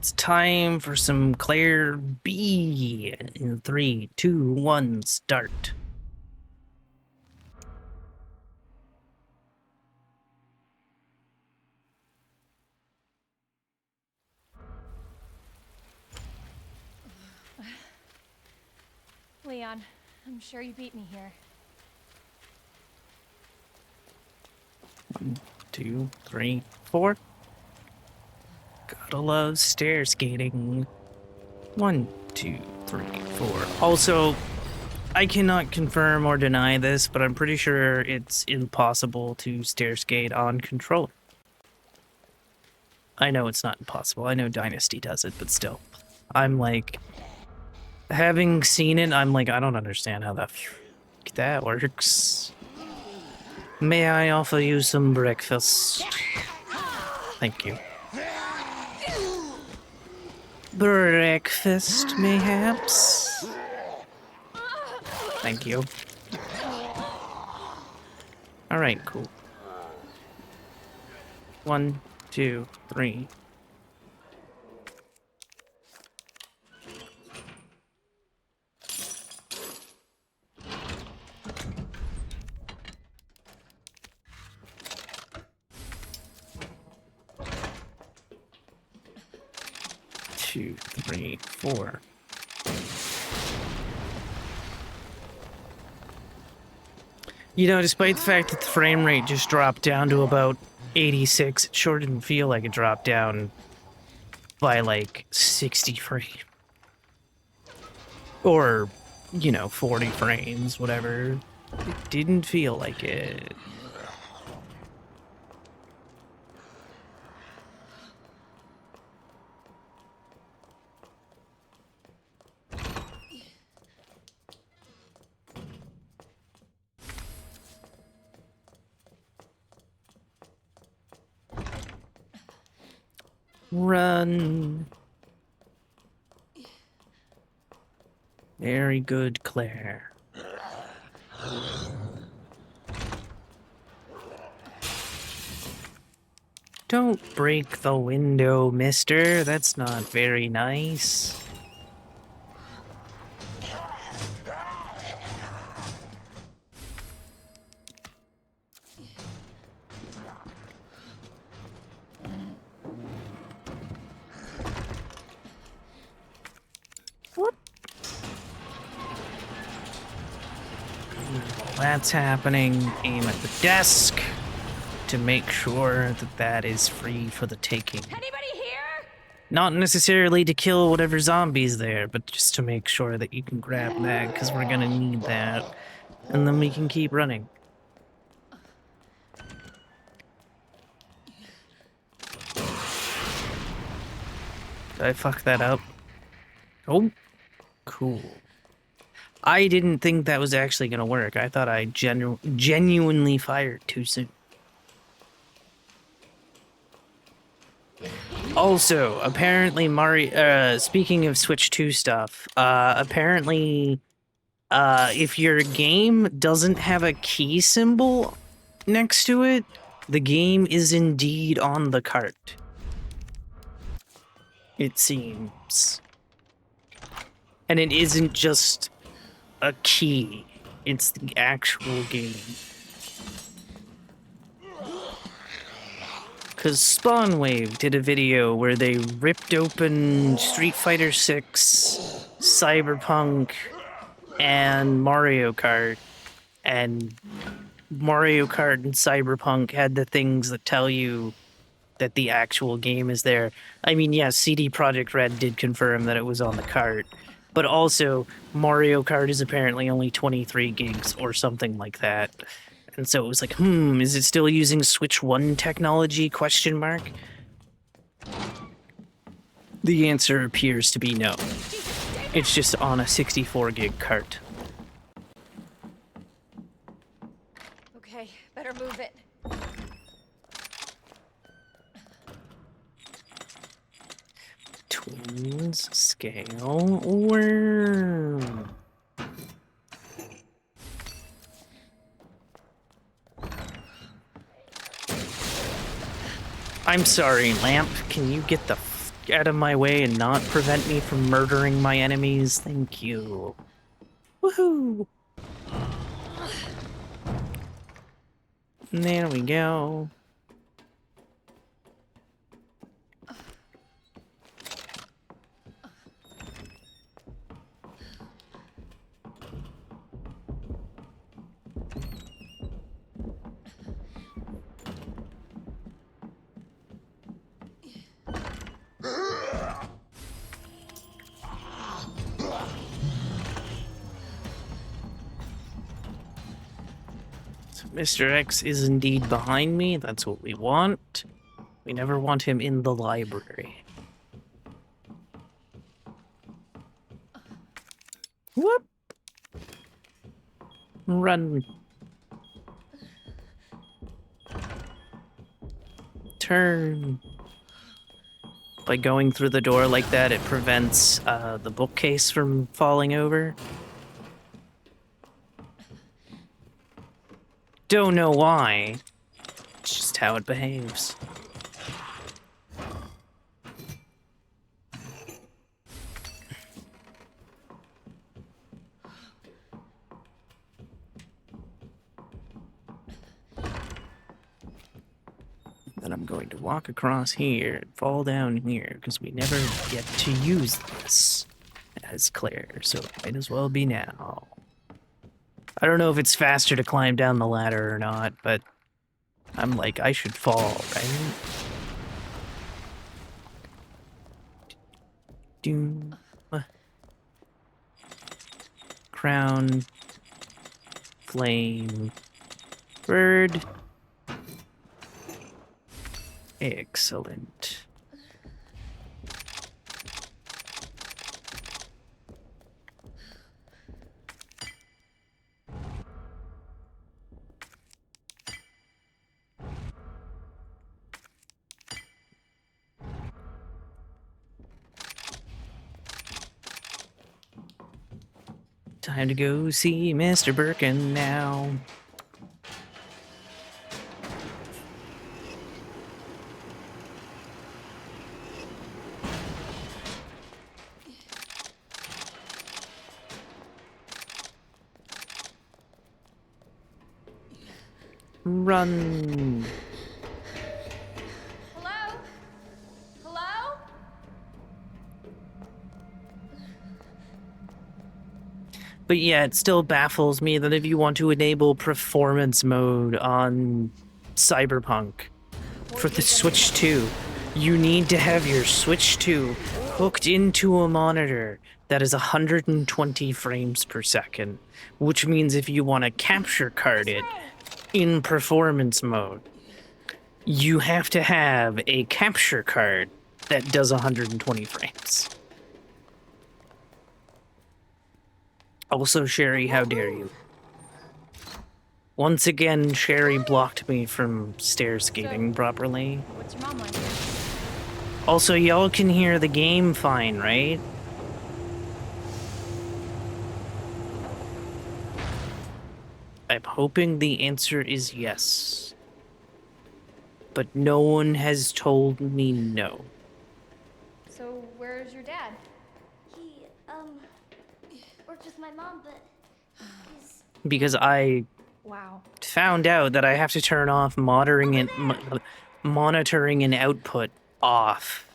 It's time for some Claire B. In 3, 2, 1, start. Leon, I'm sure you beat me here. 1, 2, 3, 4. Gotta love stair skating. 1, 2, 3, 4. Also, I cannot confirm or deny this, but I'm pretty sure it's impossible to stair skate on controller. I know it's not impossible. I know Dynasty does it, but still. I'm like, having seen it, I'm like, I don't understand how that works. May I offer you some breakfast? Thank you. Breakfast, mayhaps? Thank you. Alright, cool. 1, 2, 3. Two, 3, 4. You know, despite the fact that the frame rate just dropped down to about 86, it sure didn't feel like it dropped down by like 60 frames. Or, you know, 40 frames, whatever. It didn't feel like it. Run. Very good, Claire. Don't break the window, mister. That's not very nice. What? While that's happening, aim at the desk to make sure that that is free for the taking. Anybody here? Not necessarily to kill whatever zombie's there, but just to make sure that you can grab that, because we're gonna need that. And then we can keep running. Did I fuck that up? Oh, cool. I didn't think that was actually gonna work. I thought I genuinely fired too soon. Also, apparently speaking of Switch 2 stuff, apparently, if your game doesn't have a key symbol next to it, the game is indeed on the cart. It seems. And it isn't just a key, it's the actual game. Because Spawnwave did a video where they ripped open Street Fighter 6, Cyberpunk, and Mario Kart, and Mario Kart and Cyberpunk had the things that tell you that the actual game is there. I mean, yes, CD Projekt Red did confirm that it was on the cart, but also Mario Kart is apparently only 23 gigs or something like that. And so it was like, is it still using Switch 1 technology, question mark? The answer appears to be no. It's just on a 64 gig cart. Okay, better move it. Twins, scale, worm. I'm sorry, Lamp. Can you get the out of my way and not prevent me from murdering my enemies? Thank you. Woohoo! And there we go. Mr. X is indeed behind me. That's what we want. We never want him in the library. Whoop! Run. Turn. By going through the door like that, it prevents the bookcase from falling over. Don't know why. It's just how it behaves. Then I'm going to walk across here and fall down here because we never get to use this as Claire, so it might as well be now. I don't know if it's faster to climb down the ladder or not, but I'm like, I should fall, right? Doom. Crown. Flame. Bird. Excellent. Time to go see Mr. Birkin now. Run. Hello? Hello? But yeah, it still baffles me that if you want to enable performance mode on Cyberpunk for the Switch 2, you need to have your Switch 2 hooked into a monitor that is 120 frames per second, which means if you want to capture card it in performance mode, you have to have a capture card that does 120 frames. Also, Sherry, how dare you? Once again, Sherry blocked me from stair skating properly. What's your mom like? Also, y'all can hear the game fine, right? I'm hoping the answer is yes. But no one has told me no. So, where's your dad? He, worked with my mom, but he's... Because I Wow. found out that I have to turn off monitoring and output off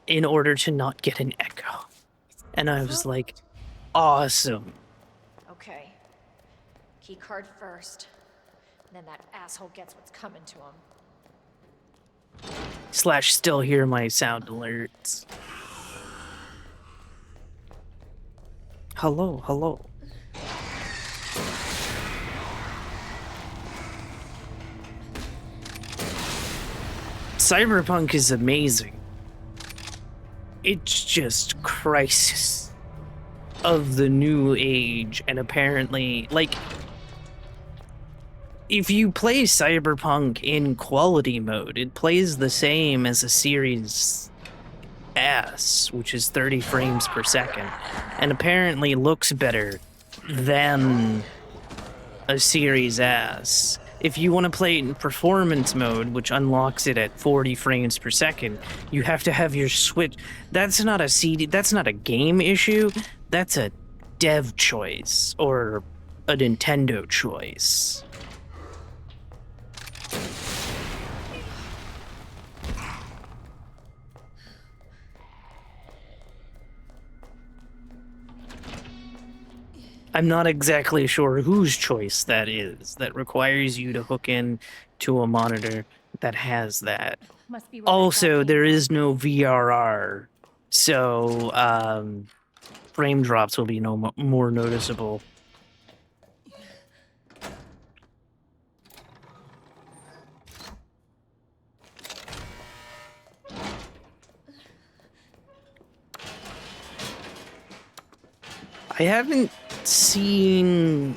in order to not get an echo. And I was like, awesome. Okay. Key card first. Then that asshole gets what's coming to him. / still hear my sound alerts. Hello, hello. Cyberpunk is amazing. It's just crisis of the new age, and apparently, like, if you play Cyberpunk in quality mode, it plays the same as a Series S, which is 30 frames per second, and apparently looks better than a Series S. If you want to play it in performance mode, which unlocks it at 40 frames per second, you have to have your Switch. That's not a CD, that's not a game issue. That's a dev choice or a Nintendo choice. I'm not exactly sure whose choice that is that requires you to hook in to a monitor that has that. Must be where that Also, guy there came is no VRR, so frame drops will be more noticeable. I haven't seen,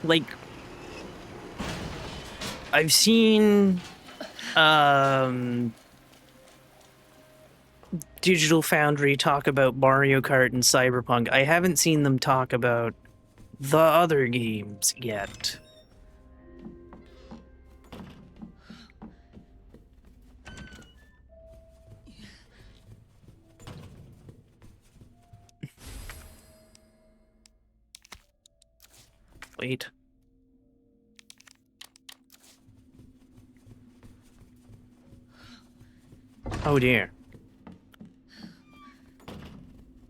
like, I've seen Digital Foundry talk about Mario Kart and Cyberpunk. I haven't seen them talk about the other games yet. Wait. Oh dear.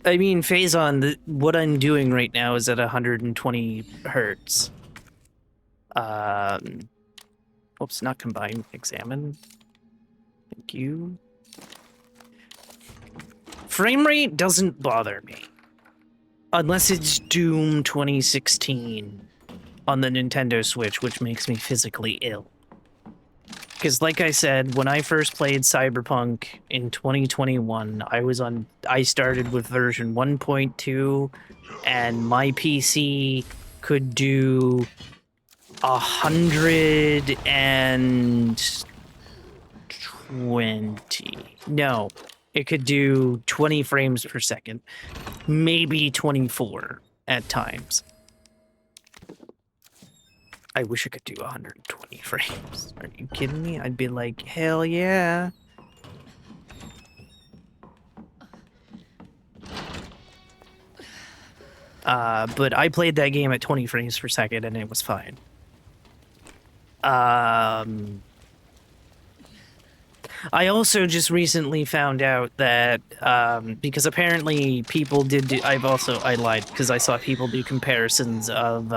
I mean, Phazon, what I'm doing right now is at 120 hertz. Oops, not combine, examine. Thank you. Frame rate doesn't bother me. Unless it's Doom 2016 on the Nintendo Switch, which makes me physically ill. Because like I said, when I first played Cyberpunk in 2021, I started with version 1.2, and my PC could do 120. No, it could do 20 frames per second, maybe 24 at times. I wish I could do 120 frames. Are you kidding me? I'd be like, hell yeah. But I played that game at 20 frames per second and it was fine. I also just recently found out that, because apparently people did do, I lied, because I saw people do comparisons of,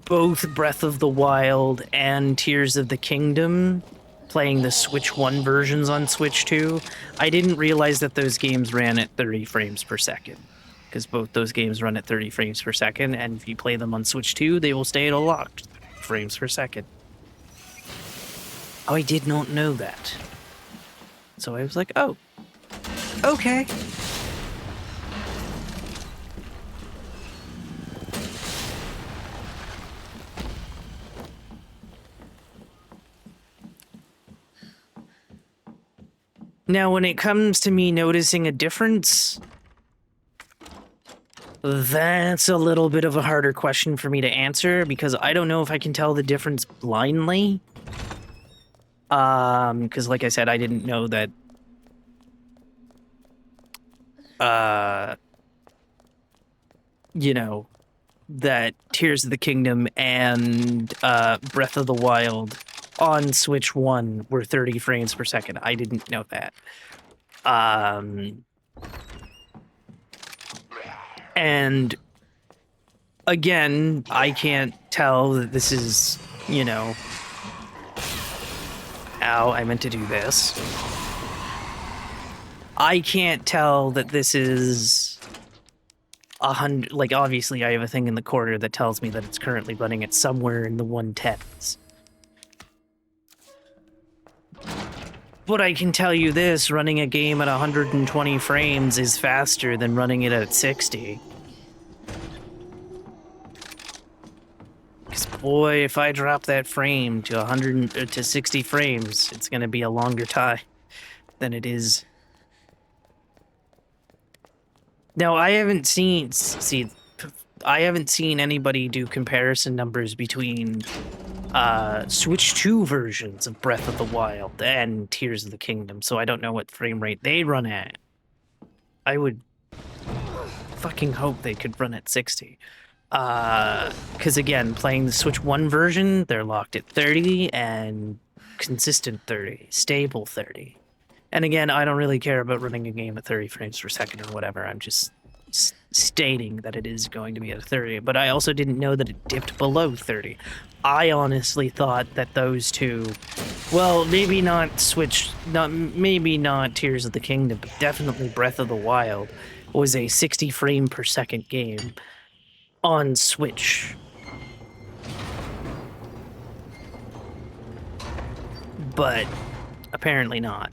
both Breath of the Wild and Tears of the Kingdom, playing the Switch 1 versions on Switch 2. I didn't realize that those games ran at 30 frames per second, because both those games run at 30 frames per second, and if you play them on Switch 2, they will stay at a locked frames per second. Oh, I did not know that. So I was like, oh, okay. Now, when it comes to me noticing a difference, that's a little bit of a harder question for me to answer, because I don't know if I can tell the difference blindly. Because like I said, I didn't know that, you know, that Tears of the Kingdom and Breath of the Wild on Switch 1 were 30 frames per second. I didn't know that. And again, I can't tell that this is, you know... Ow, I meant to do this. I can't tell that this is 100... Like, obviously, I have a thing in the corner that tells me that it's currently running at somewhere in the 110s. But I can tell you this, running a game at 120 frames is faster than running it at 60. Because boy, if I drop that frame to 100 to 60 frames, it's going to be a longer time than it is. Now, I haven't seen... See, I haven't seen anybody do comparison numbers between Switch 2 versions of Breath of the Wild and Tears of the Kingdom, so I don't know what frame rate they run at. I would fucking hope they could run at 60. Because again, playing the Switch 1 version, they're locked at 30 and consistent 30, stable 30. And again, I don't really care about running a game at 30 frames per second or whatever. I'm just stating that it is going to be at 30, but I also didn't know that it dipped below 30. I honestly thought that those two, well, maybe not maybe not Tears of the Kingdom, but definitely Breath of the Wild was a 60 frame per second game on Switch. But apparently not.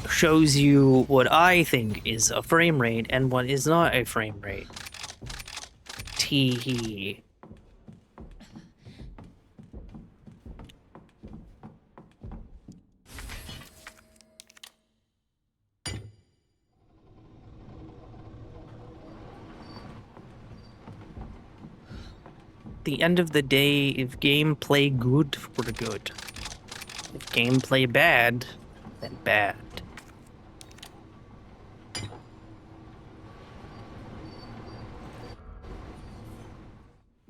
Shows you what I think is a frame rate and what is not a frame rate. Tee-hee. The end of the day, if gameplay good, we're good. If gameplay bad, then bad.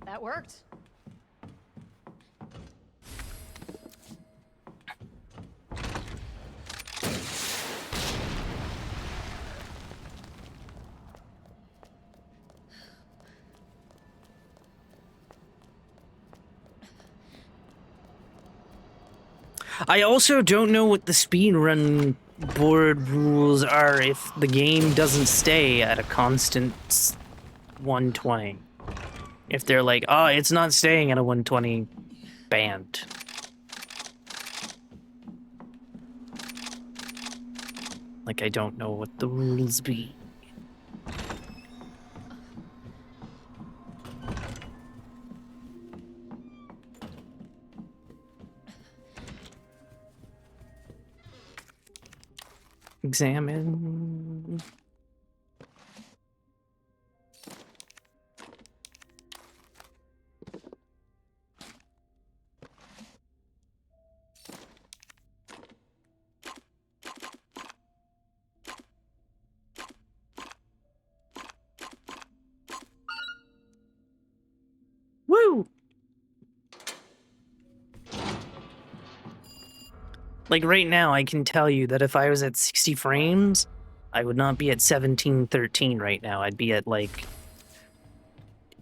That worked. I also don't know what the speedrun board rules are if the game doesn't stay at a constant 120. If they're like, oh, it's not staying at a 120 band. Like, I don't know what the rules be. Examine. Woo! Like right now, I can tell you that if I was at 60 frames, I would not be at 17:13 right now. I'd be at like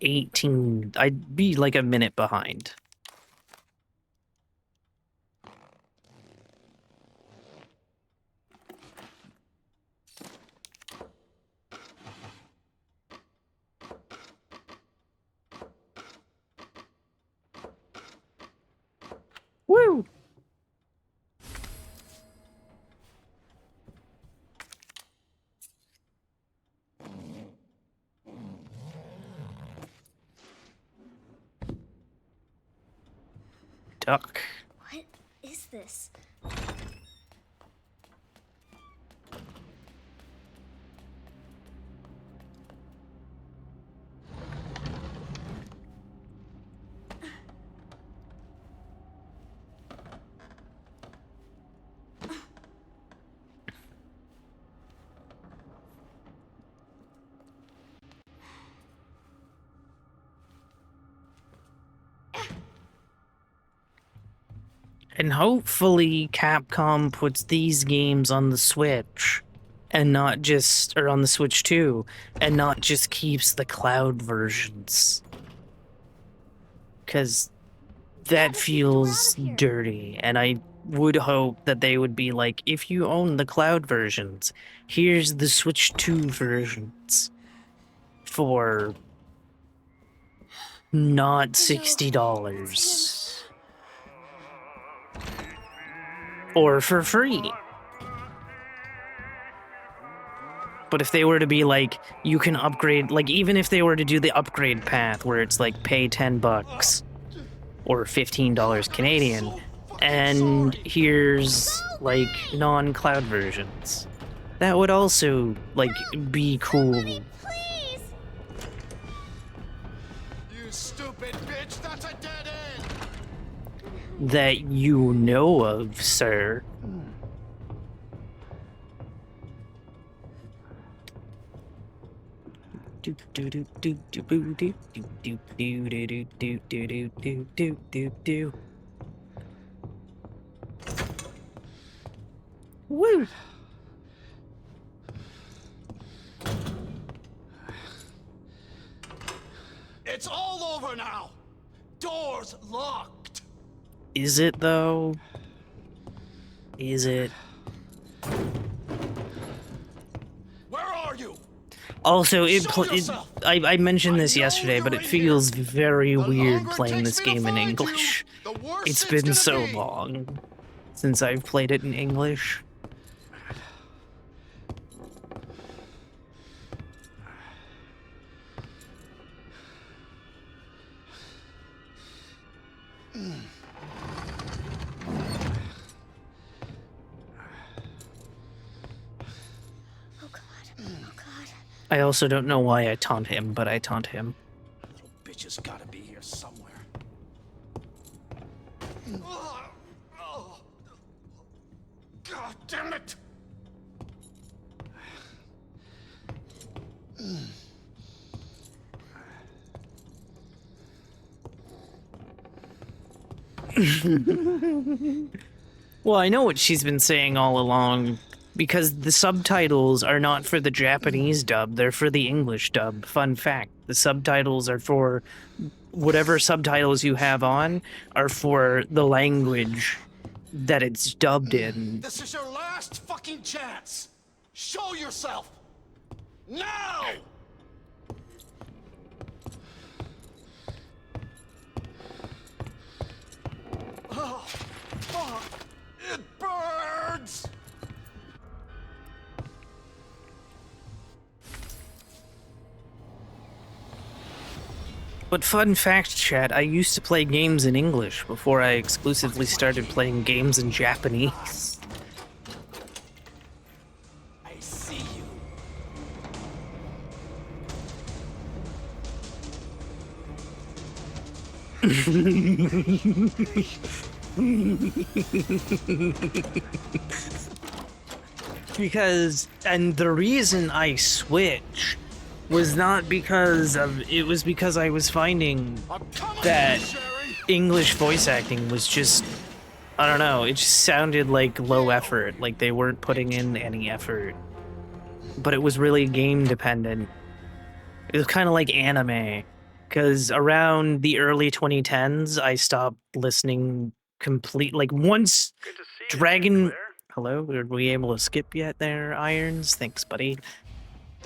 18. I'd be like a minute behind. Woo! Duck. What is this? And hopefully Capcom puts these games on the Switch and not just, or on the Switch 2, and not just keeps the cloud versions. Because that feels dirty, and I would hope that they would be like, if you own the cloud versions, here's the Switch 2 versions for not $60. Or for free. But if they were to be like, you can upgrade, like even if they were to do the upgrade path where it's like pay $10 or $15 Canadian, and here's like non-cloud versions, that would also like be cool. Please. that you know of, sir. Do do do do do do do do do do do do do do do do do. Woo! It's all over now. Doors locked. Is it though? Is it? Where are you? Also, Show yourself! I mentioned this I know yesterday, but you're it in feels here. very The weird longer it playing takes this me to game in find English. you, the worse It's it's been gonna so be. long since I've played it in English. Oh god. Oh god. I also don't know why I taunt him, but I taunt him. Little bitch has gotta be here somewhere. God damn it! Well, I know what she's been saying all along, because the subtitles are not for the Japanese dub, they're for the English dub. Fun fact, the subtitles are for whatever subtitles you have on are for the language that it's dubbed in. This is your last fucking chance. Show yourself. Now! Oh, fuck. It burns! But fun fact, chat, I used to play games in English before I exclusively started playing games in Japanese. I see you. Because, and the reason I switched was not because of, it was because I was finding I'm coming that for you, Sherry. English voice acting was just, I don't know, it just sounded like low effort, like they weren't putting in any effort. But it was really game dependent. It was kind of like anime, because around the early 2010s, I stopped listening like once Dragon. Hello, were we able to skip yet there, Irons? Thanks, buddy.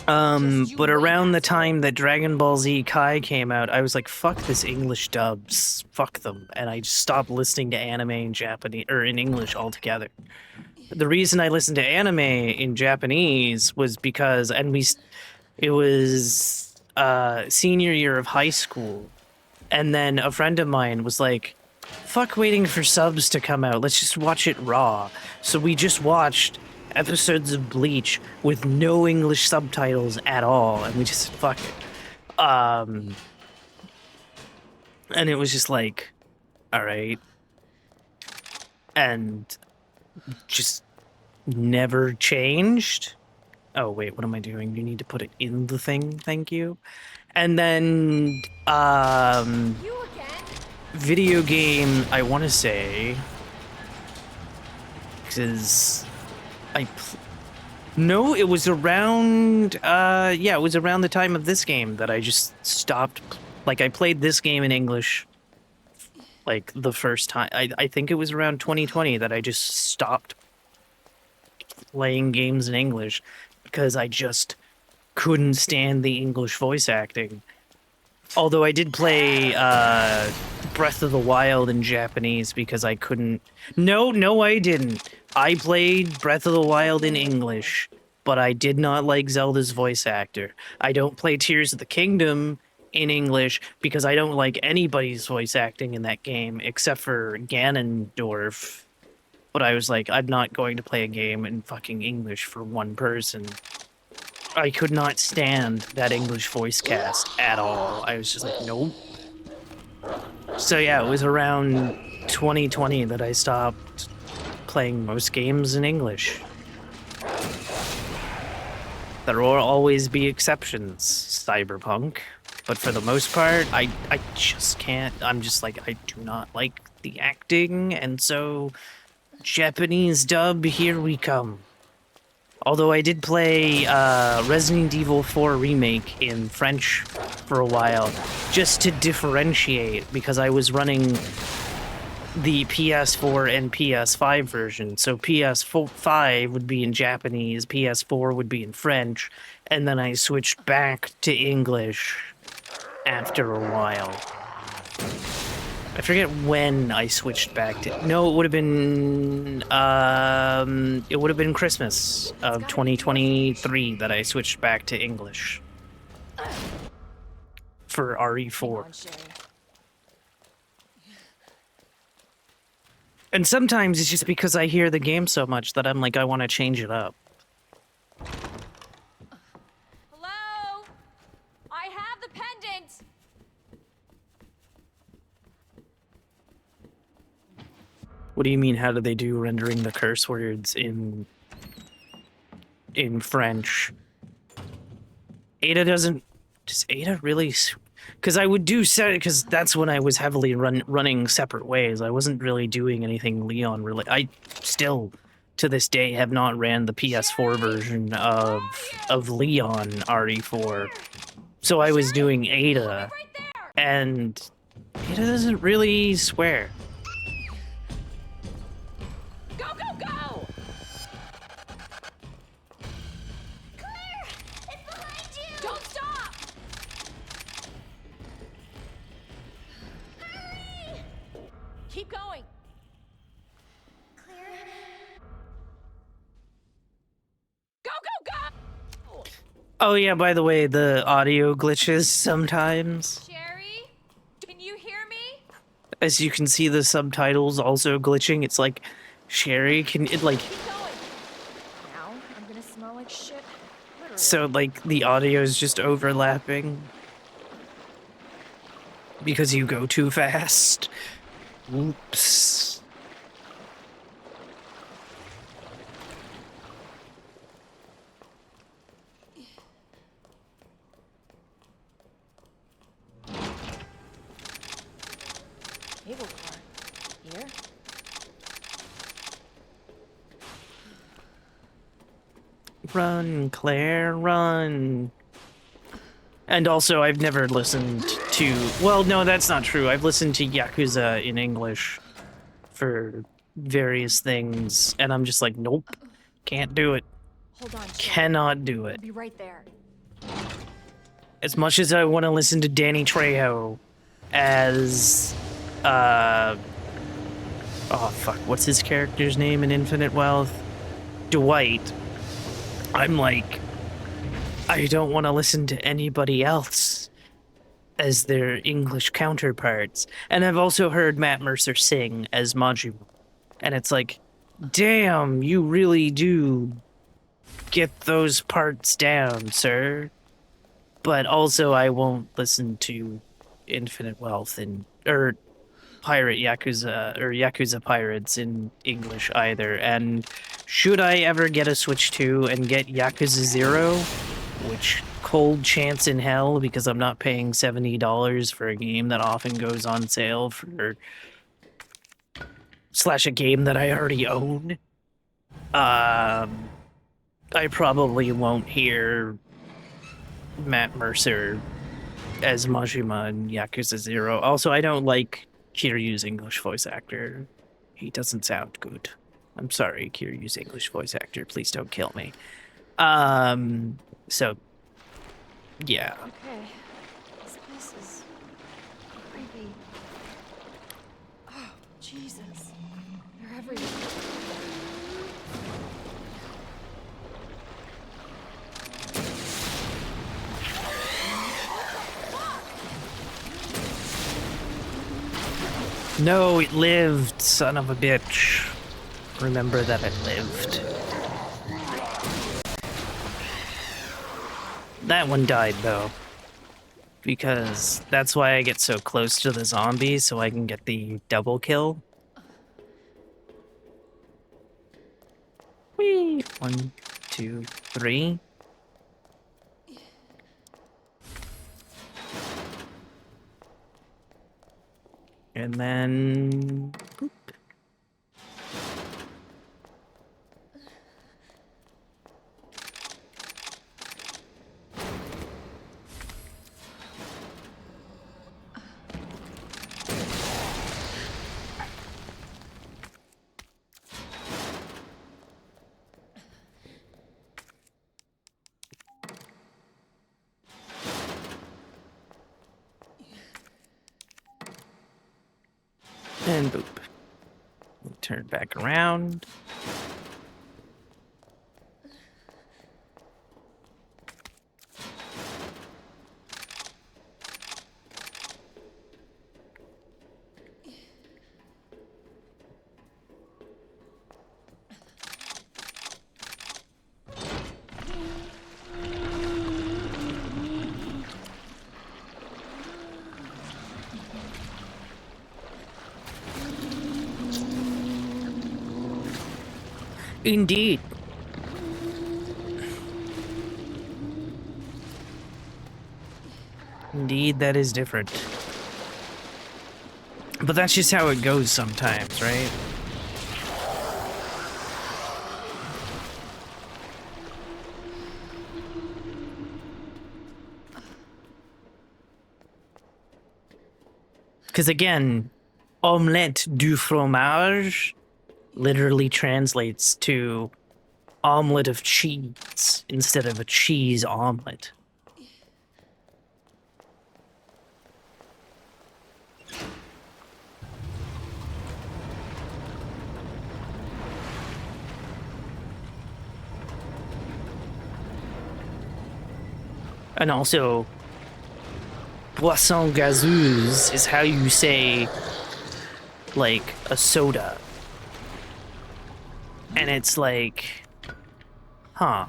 Just you But wait, around the asshole. time that Dragon Ball Z Kai came out, I was like, fuck this English dubs, fuck them, and I just stopped listening to anime in Japanese or in English altogether. The reason I listened to anime in Japanese was because, it was senior year of high school, and then a friend of mine was like, fuck waiting for subs to come out, let's just watch it raw. So we just watched episodes of Bleach with no English subtitles at all, and we just fuck it. And it was just like, all right, and just never changed. Oh wait, what am I doing? You need to put it in the thing, thank you. And then You again? video game, I want to say, because no, it was around yeah, it was around the time of this game that I just stopped. Like, I played this game in English like the first time. I think it was around 2020 that I just stopped playing games in English because I just couldn't stand the English voice acting. Although I did play Breath of the Wild in Japanese because I couldn't. No, I didn't. I played Breath of the Wild in English, but I did not like Zelda's voice actor. I don't play Tears of the Kingdom in English because I don't like anybody's voice acting in that game except for Ganondorf. But I was like, I'm not going to play a game in fucking English for one person. I could not stand that English voice cast at all. I was just like, nope. So yeah, it was around 2020 that I stopped playing most games in English. There will always be exceptions, Cyberpunk, but for the most part, I just can't. I'm just like, I do not like the acting, and so Japanese dub, here we come. Although I did play Resident Evil 4 Remake in French for a while, just to differentiate, because I was running the PS4 and PS5 version. So PS5 would be in Japanese, PS4 would be in French, and then I switched back to English after a while. I forget when I switched back to. No, it would have been. It would have been Christmas of 2023 that I switched back to English for RE4. And sometimes it's just because I hear the game so much that I'm like, I want to change it up. Hello? I have the pendant! What do you mean, how do they do rendering the curse words in French? Ada doesn't... Does Ada really... Because I would do... Because that's when I was heavily running separate ways. I wasn't really doing anything Leon really... I still, to this day, have not ran the PS4 version of Leon RE4. So I was doing Ada, and Ada doesn't really swear. Go, go, go! Claire! It's behind you! Don't stop! Hurry! Keep going! Claire? Go, go, go! Oh yeah, by the way, the audio glitches sometimes. Sherry? Can you hear me? As you can see, the subtitles also glitching. It's like, Sherry, can it like... Keep going. Now I'm gonna smell like shit. Literally. So, like, the audio is just overlapping. Because you go too fast. Oops. Cable car. Here? Run, Claire, run. And also, I've never listened to... Well, no, that's not true. I've listened to Yakuza in English for various things, and I'm just like, nope, can't do it. Hold on, Sherry. Cannot do I'll it. be right there. As much as I want to listen to Danny Trejo as... Oh, fuck, what's his character's name in Infinite Wealth? Dwight. I'm like... I don't want to listen to anybody else as their English counterparts. And I've also heard Matt Mercer sing as Majima. And it's like, damn, you really do get those parts down, sir. But also, I won't listen to Infinite Wealth or Pirate Yakuza or Yakuza Pirates in English either. And should I ever get a Switch 2 and get Yakuza 0, which cold chance in hell because I'm not paying $70 for a game that often goes on sale for / a game that I already own, I probably won't hear Matt Mercer as Majima in Yakuza 0. Also, I don't like Kiryu's English voice actor. He doesn't sound good. I'm sorry, Kiryu's English voice actor. Please don't kill me. So, yeah. Okay. This place is creepy. Oh, Jesus. They're everywhere. No, it lived, son of a bitch. Remember that it lived. That one died, though. Because that's why I get so close to the zombie, so I can get the double kill. Whee! 1, 2, 3. And then... boop. And boop. Turn back around. Indeed. Indeed, that is different. But that's just how it goes sometimes, right? Because again, omelette du fromage literally translates to omelet of cheese instead of a cheese omelet. And also, boisson gazeuse is how you say, like, a soda. And it's like, huh.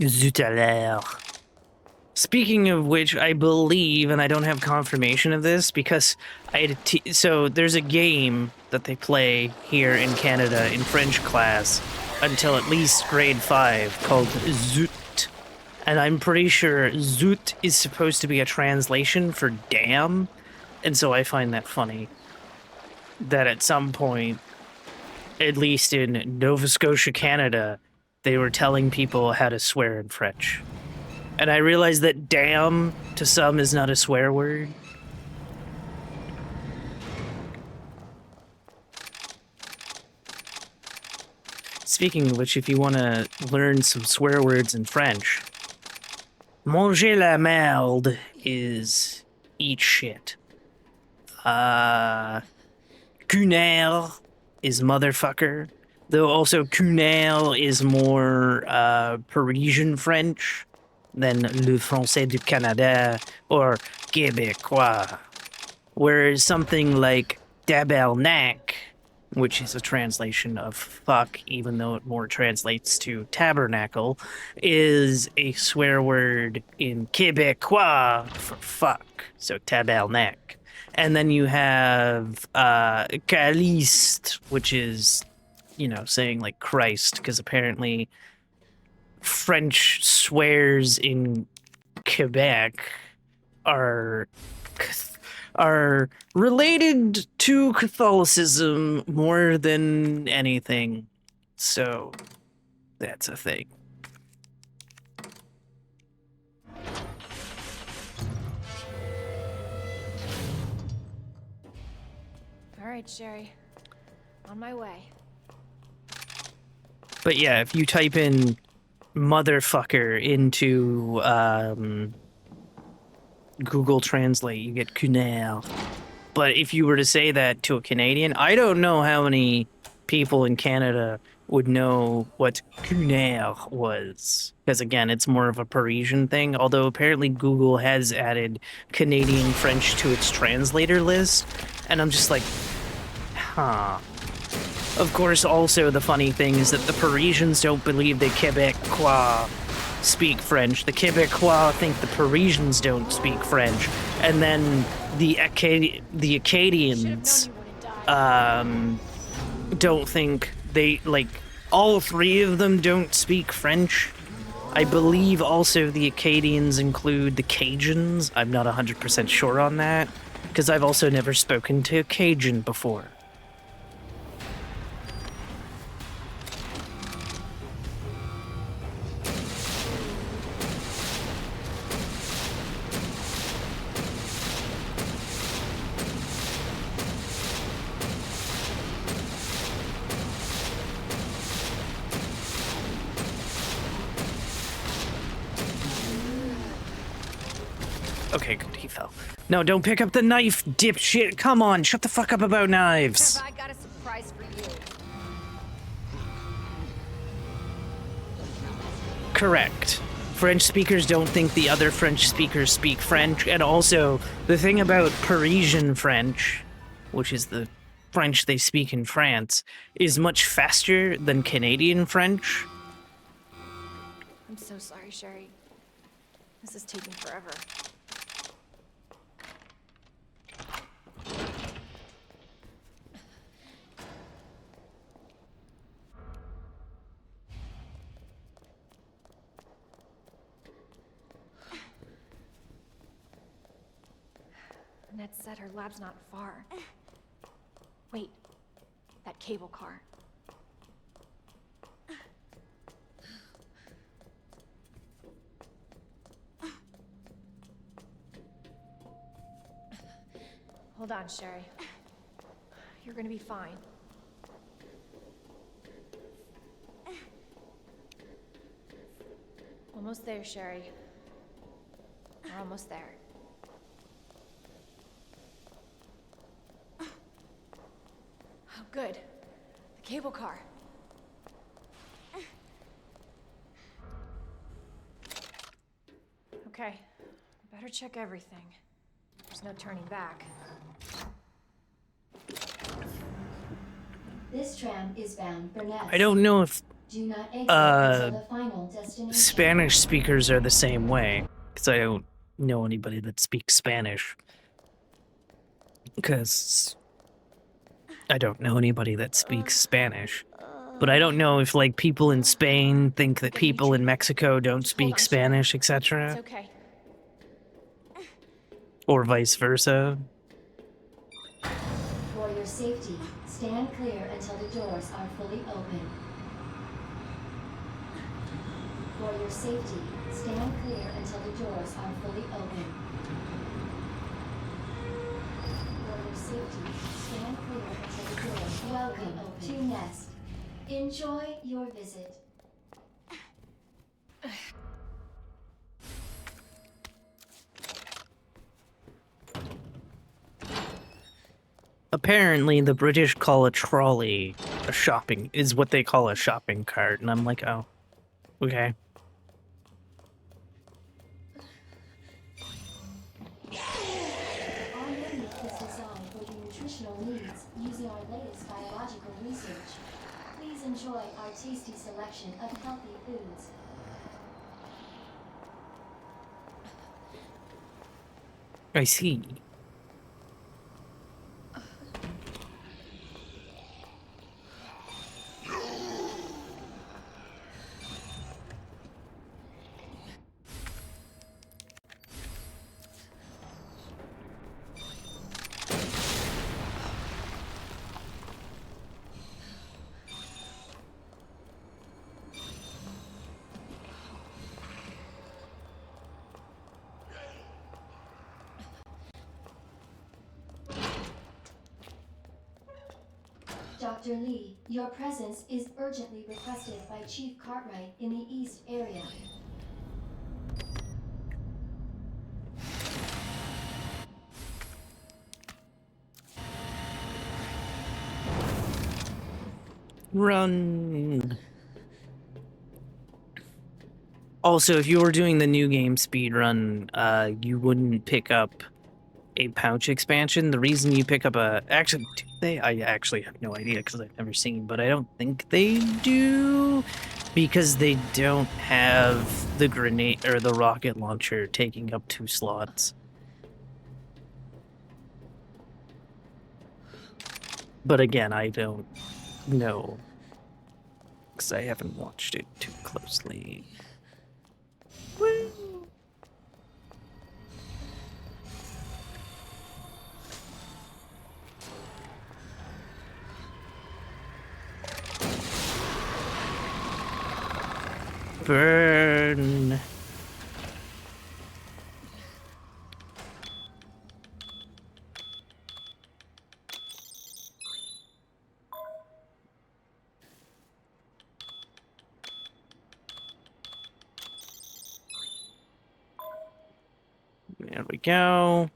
Zut à l'air. Speaking of which, I believe, and I don't have confirmation of this because I had so there's a game that they play here in Canada in French class until at least grade 5 called Zut. And I'm pretty sure Zut is supposed to be a translation for damn. And so I find that funny that at some point, at least in Nova Scotia, Canada, they were telling people how to swear in French. And I realize that damn to some is not a swear word. Speaking of which, if you want to learn some swear words in French, manger la merde is eat shit. Cunard is motherfucker. Though also cunard is more Parisian French than le français du Canada or québécois. Whereas something like tabernacle, which is a translation of fuck, even though it more translates to tabernacle, is a swear word in québécois for fuck, so tabernacle. And then you have Caliste, which is, you know, saying like Christ, because apparently French swears in Quebec are related to Catholicism more than anything. So that's a thing. All right, Sherry. On my way. But yeah, if you type in motherfucker into Google Translate, you get Cunard. But if you were to say that to a Canadian, I don't know how many people in Canada would know what Cunard was. Because again, it's more of a Parisian thing, although apparently Google has added Canadian French to its translator list. And I'm just like, huh. Of course, also the funny thing is that the Parisians don't believe the Quebecois speak French. The Quebecois think the Parisians don't speak French. And then the Acadians don't think they, like, all three of them don't speak French. I believe also the Acadians include the Cajuns. I'm not 100% sure on that, because I've also never spoken to a Cajun before. Okay, good, he fell. No, don't pick up the knife, dipshit. Come on, shut the fuck up about knives. I got a surprise for you. Correct. French speakers don't think the other French speakers speak French, and also, the thing about Parisian French, which is the French they speak in France, is much faster than Canadian French. I'm so sorry, Sherry. This is taking forever. Annette said her lab's not far. Wait, that cable car. Hold on, Sherry. You're gonna be fine. Almost there, Sherry. We're almost there. Oh, good. The cable car. Okay, better check everything. There's no turning back. This tram is bound for Nest. I don't know if Do not exit until the final destination. Spanish speakers are the same way, because I don't know anybody that speaks Spanish. Because I don't know anybody that speaks Spanish. But I don't know if, like, people in Spain think that people in Mexico don't speak Spanish, It's etc. okay. Or vice versa. For your safety, stand clear until the doors are fully open. For your safety, stand clear until the doors are fully open. For your safety, stand clear until the doors are fully open. Welcome to Nest. Enjoy your visit. Apparently, the British call a trolley is what they call a shopping cart, and I'm like, oh, okay. Our menu is designed for your nutritional needs using our latest biological research. Please enjoy our tasty selection of healthy foods. I see. Dr. Lee, your presence is urgently requested by Chief Cartwright in the East area. Run. Also, if you were doing the new game speed run, you wouldn't pick up a pouch expansion. The reason you pick up actually, do they? I actually have no idea because I've never seen, but I don't think they do because they don't have the grenade or the rocket launcher taking up 2 slots. But again, I don't know because I haven't watched it too closely. Woo! Burn. There we go.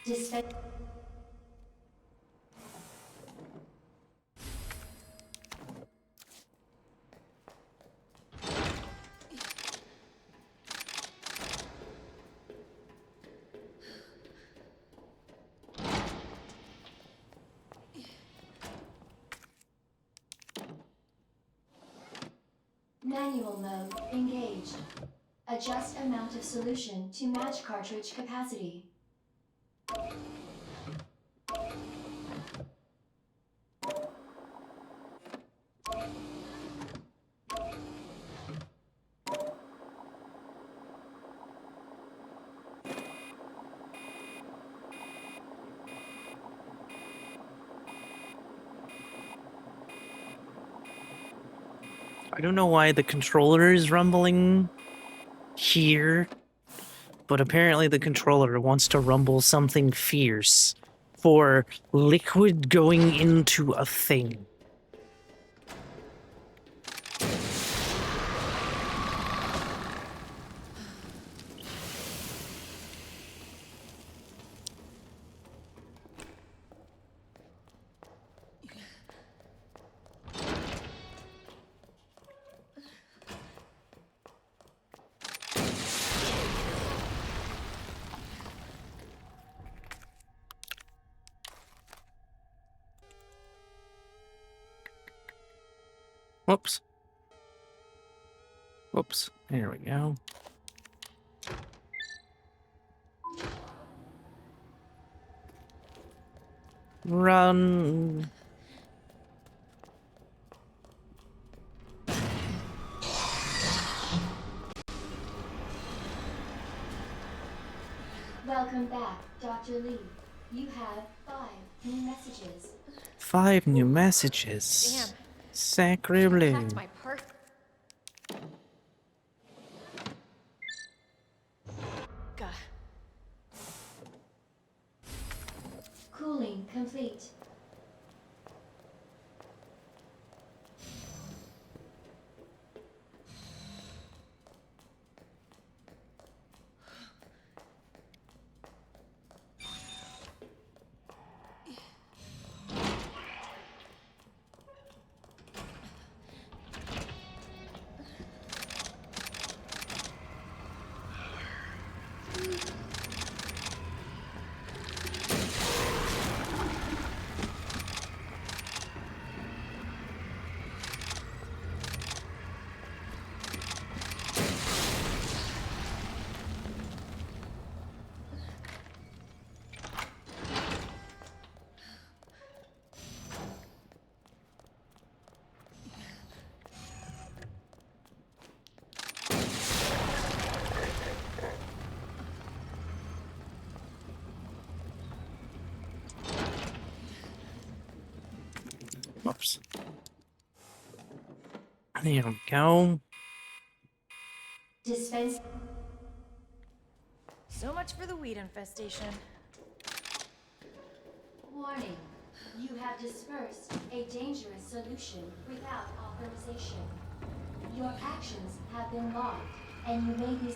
Dispense. Manual mode engaged. Adjust amount of solution to match cartridge capacity. I don't know why the controller is rumbling here, but apparently the controller wants to rumble something fierce for liquid going into a thing. Whoops. Whoops. There we go. Run. Welcome back, Dr. Lee. You have 5 new messages. 5 new messages. Damn. Sacre Packed bleu. my part. God. Cooling complete. Whoops. There we go. Dispense. So much for the weed infestation. Warning. You have dispersed a dangerous solution without authorization. Your actions have been logged, and you may be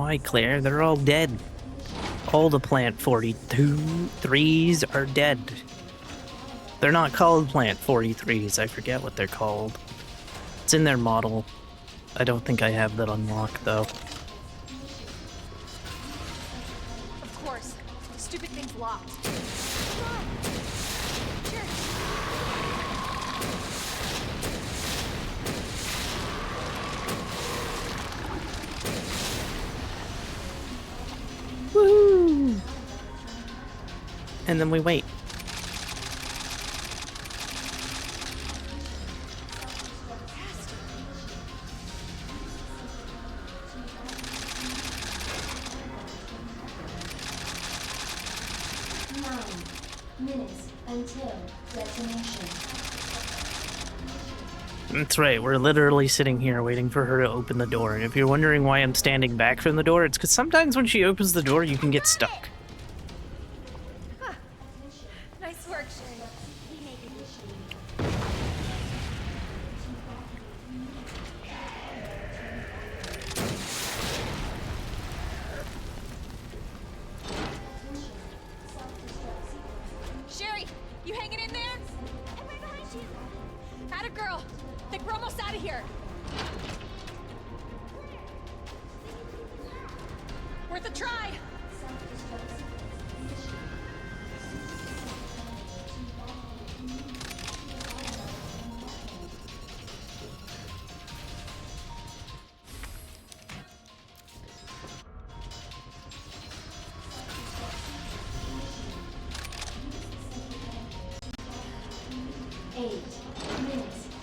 Why, Claire? They're all dead. All the Plant 43s are dead. They're not called Plant 43s. I forget what they're called. It's in their model. I don't think I have that unlocked, though. Of course. Stupid thing's locked. Sure. Woohoo! And then we wait. Until detonation. That's right, we're literally sitting here waiting for her to open the door. And if you're wondering why I'm standing back from the door, it's because sometimes when she opens the door, you can get stuck. Huh. Nice work, Sherry. Sherry, you hanging in there? I'm right behind you. Atta girl. Think we're almost out of here. Worth a try.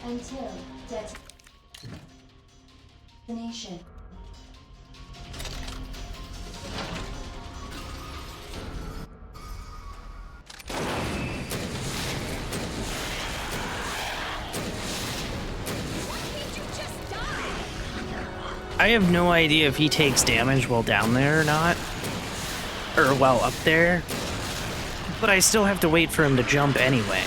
Until detonation. I have no idea if he takes damage while down there or not. Or while up there. But I still have to wait for him to jump anyway.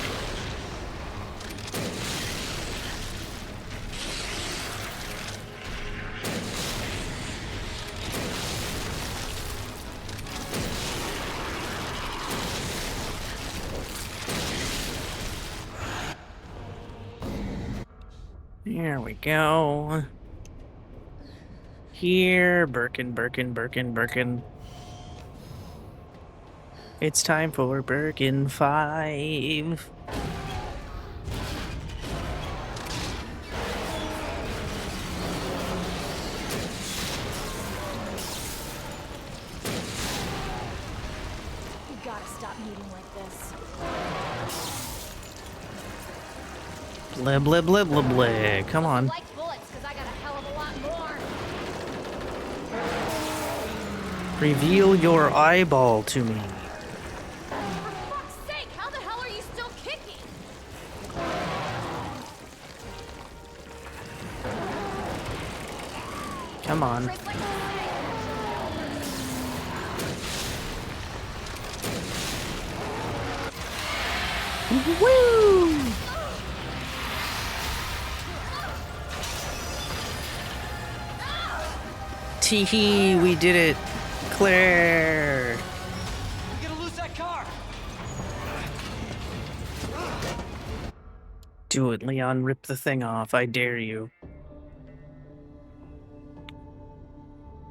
There we go. Here, Birkin, Birkin, Birkin, Birkin. It's time for Birkin 5. You gotta stop meeting like this. Blah, blah, blah, blah, blah. Come on. Like bullets, because I got a hell of a lot more. Reveal your eyeball to me. For fuck's sake, how the hell are you still kicking? Come on. Chris, like Woo! Tee-hee, we did it. Claire. We're gonna lose that car. Do it, Leon. Rip the thing off. I dare you.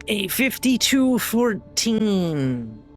A 52-14.